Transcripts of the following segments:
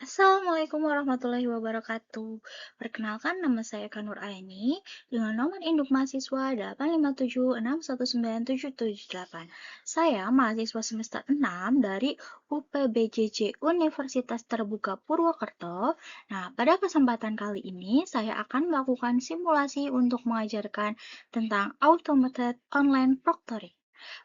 Assalamualaikum warahmatullahi wabarakatuh. Perkenalkan nama saya Kanur Aini dengan nomor induk mahasiswa 857619778. Saya mahasiswa semester 6 dari UPBJJ Universitas Terbuka Purwokerto. Nah, pada kesempatan kali ini saya akan melakukan simulasi untuk mengajarkan tentang automated online proctoring.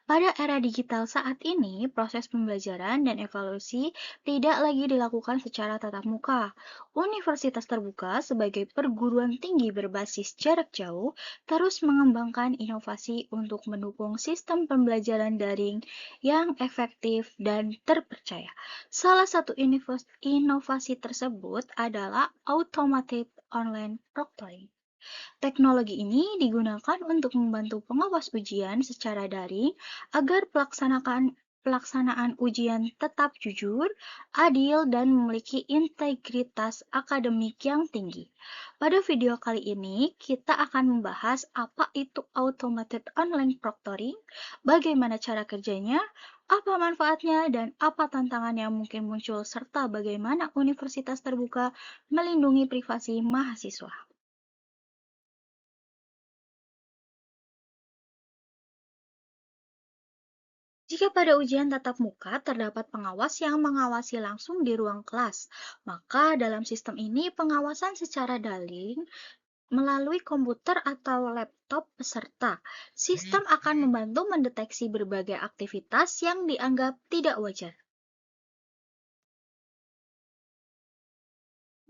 Pada era digital saat ini, proses pembelajaran dan evaluasi tidak lagi dilakukan secara tatap muka. Universitas terbuka sebagai perguruan tinggi berbasis jarak jauh terus mengembangkan inovasi untuk mendukung sistem pembelajaran daring yang efektif dan terpercaya. Salah satu inovasi tersebut adalah automated online proctoring. Teknologi ini digunakan untuk membantu pengawas ujian secara daring agar pelaksanaan ujian tetap jujur, adil, dan memiliki integritas akademik yang tinggi. Pada video kali ini, kita akan membahas apa itu automated online proctoring, bagaimana cara kerjanya, apa manfaatnya, dan apa tantangan yang mungkin muncul, serta bagaimana universitas terbuka melindungi privasi mahasiswa. Jika pada ujian tatap muka terdapat pengawas yang mengawasi langsung di ruang kelas, maka dalam sistem ini pengawasan secara daring melalui komputer atau laptop peserta. Sistem akan membantu mendeteksi berbagai aktivitas yang dianggap tidak wajar.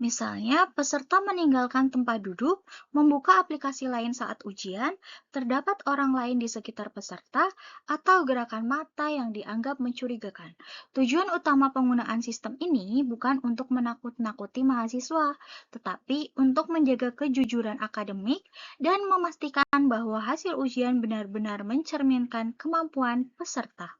Misalnya, peserta meninggalkan tempat duduk, membuka aplikasi lain saat ujian, terdapat orang lain di sekitar peserta, atau gerakan mata yang dianggap mencurigakan. Tujuan utama penggunaan sistem ini bukan untuk menakut-nakuti mahasiswa, tetapi untuk menjaga kejujuran akademik dan memastikan bahwa hasil ujian benar-benar mencerminkan kemampuan peserta.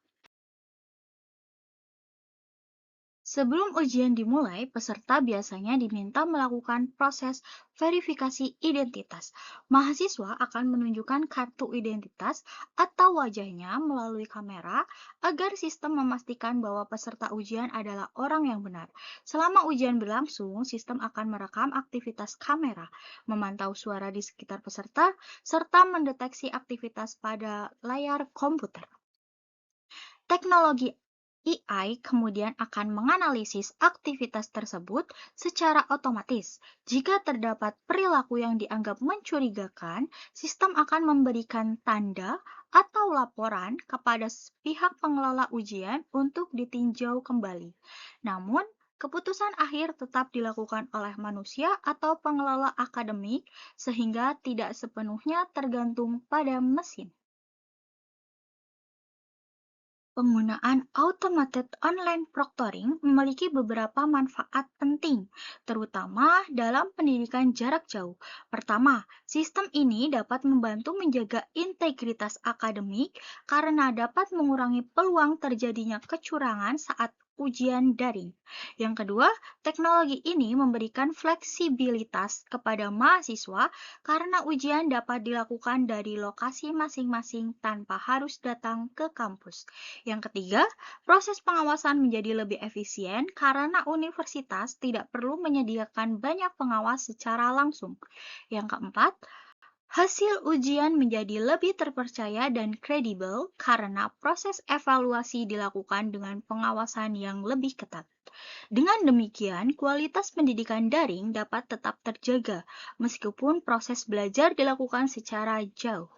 Sebelum ujian dimulai, peserta biasanya diminta melakukan proses verifikasi identitas. Mahasiswa akan menunjukkan kartu identitas atau wajahnya melalui kamera agar sistem memastikan bahwa peserta ujian adalah orang yang benar. Selama ujian berlangsung, sistem akan merekam aktivitas kamera, memantau suara di sekitar peserta, serta mendeteksi aktivitas pada layar komputer. Teknologi AI kemudian akan menganalisis aktivitas tersebut secara otomatis. Jika terdapat perilaku yang dianggap mencurigakan, sistem akan memberikan tanda atau laporan kepada pihak pengelola ujian untuk ditinjau kembali. Namun, keputusan akhir tetap dilakukan oleh manusia atau pengelola akademik sehingga tidak sepenuhnya tergantung pada mesin. Penggunaan automated online proctoring memiliki beberapa manfaat penting, terutama dalam pendidikan jarak jauh. Pertama, sistem ini dapat membantu menjaga integritas akademik karena dapat mengurangi peluang terjadinya kecurangan saat ujian daring. Yang kedua, teknologi ini memberikan fleksibilitas kepada mahasiswa karena ujian dapat dilakukan dari lokasi masing-masing tanpa harus datang ke kampus. Yang ketiga, proses pengawasan menjadi lebih efisien karena universitas tidak perlu menyediakan banyak pengawas secara langsung. Yang keempat, hasil ujian menjadi lebih terpercaya dan kredibel karena proses evaluasi dilakukan dengan pengawasan yang lebih ketat. Dengan demikian, kualitas pendidikan daring dapat tetap terjaga meskipun proses belajar dilakukan secara jauh.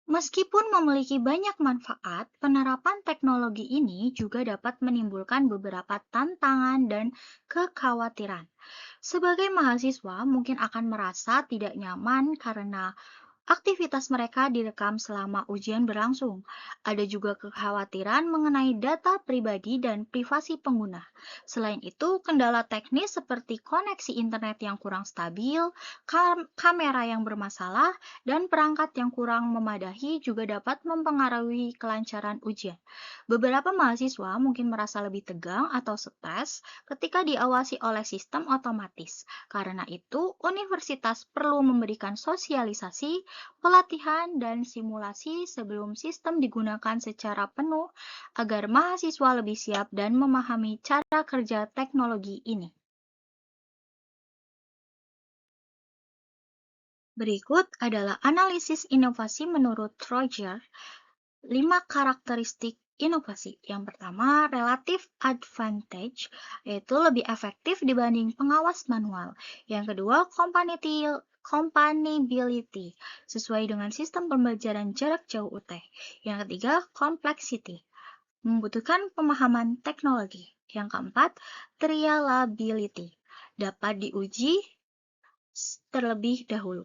Meskipun memiliki banyak manfaat, penerapan teknologi ini juga dapat menimbulkan beberapa tantangan dan kekhawatiran. Sebagai mahasiswa, mungkin akan merasa tidak nyaman karena aktivitas mereka direkam selama ujian berlangsung. Ada juga kekhawatiran mengenai data pribadi dan privasi pengguna. Selain itu, kendala teknis seperti koneksi internet yang kurang stabil, kamera yang bermasalah, dan perangkat yang kurang memadahi juga dapat mempengaruhi kelancaran ujian. Beberapa mahasiswa mungkin merasa lebih tegang atau stres ketika diawasi oleh sistem otomatis. Karena itu, universitas perlu memberikan sosialisasi pelatihan, dan simulasi sebelum sistem digunakan secara penuh agar mahasiswa lebih siap dan memahami cara kerja teknologi ini. Berikut adalah analisis inovasi menurut Roger. 5 karakteristik inovasi. Yang pertama, relative advantage, yaitu lebih efektif dibanding pengawas manual. Yang kedua, compatibility, sesuai dengan sistem pembelajaran jarak jauh UT. Yang ketiga, complexity, membutuhkan pemahaman teknologi. Yang keempat, reliability, dapat diuji terlebih dahulu.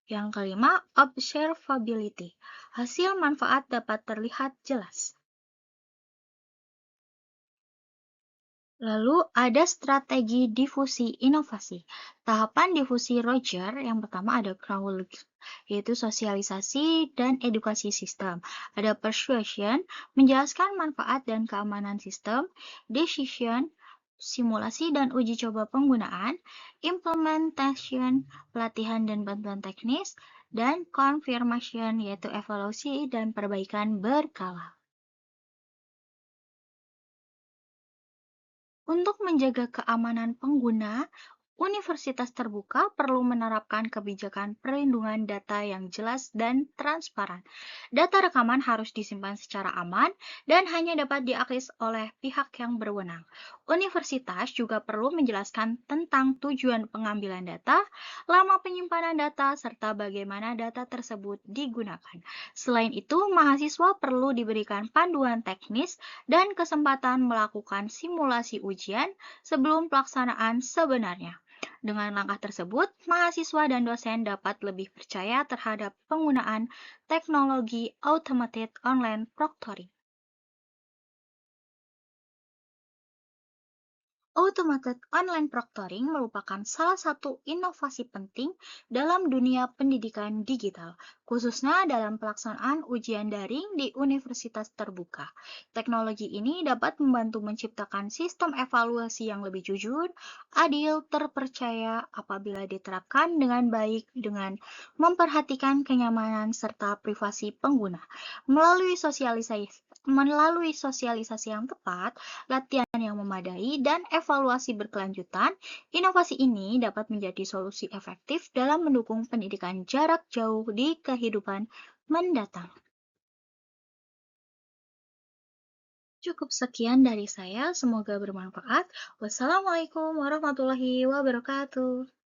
Yang kelima, observability. Hasil manfaat dapat terlihat jelas. Lalu ada strategi difusi inovasi. Tahapan difusi Roger yang pertama ada crowd, yaitu sosialisasi dan edukasi sistem. Ada persuasion, menjelaskan manfaat dan keamanan sistem. Decision, simulasi dan uji coba penggunaan. Implementation, pelatihan dan bantuan teknis. Dan confirmation, yaitu evaluasi dan perbaikan berkala. Untuk menjaga keamanan pengguna, universitas terbuka perlu menerapkan kebijakan perlindungan data yang jelas dan transparan. Data rekaman harus disimpan secara aman dan hanya dapat diakses oleh pihak yang berwenang. Universitas juga perlu menjelaskan tentang tujuan pengambilan data, lama penyimpanan data, serta bagaimana data tersebut digunakan. Selain itu, mahasiswa perlu diberikan panduan teknis dan kesempatan melakukan simulasi ujian sebelum pelaksanaan sebenarnya. Dengan langkah tersebut, mahasiswa dan dosen dapat lebih percaya terhadap penggunaan teknologi automated online proctoring. Automated online proctoring merupakan salah satu inovasi penting dalam dunia pendidikan digital, khususnya dalam pelaksanaan ujian daring di universitas terbuka. Teknologi ini dapat membantu menciptakan sistem evaluasi yang lebih jujur, adil, terpercaya apabila diterapkan dengan baik dengan memperhatikan kenyamanan serta privasi pengguna. Melalui sosialisasi yang tepat, latihan yang memadai, dan evaluasi berkelanjutan, inovasi ini dapat menjadi solusi efektif dalam mendukung pendidikan jarak jauh di kehidupan mendatang. Cukup sekian dari saya, semoga bermanfaat. Wassalamualaikum warahmatullahi wabarakatuh.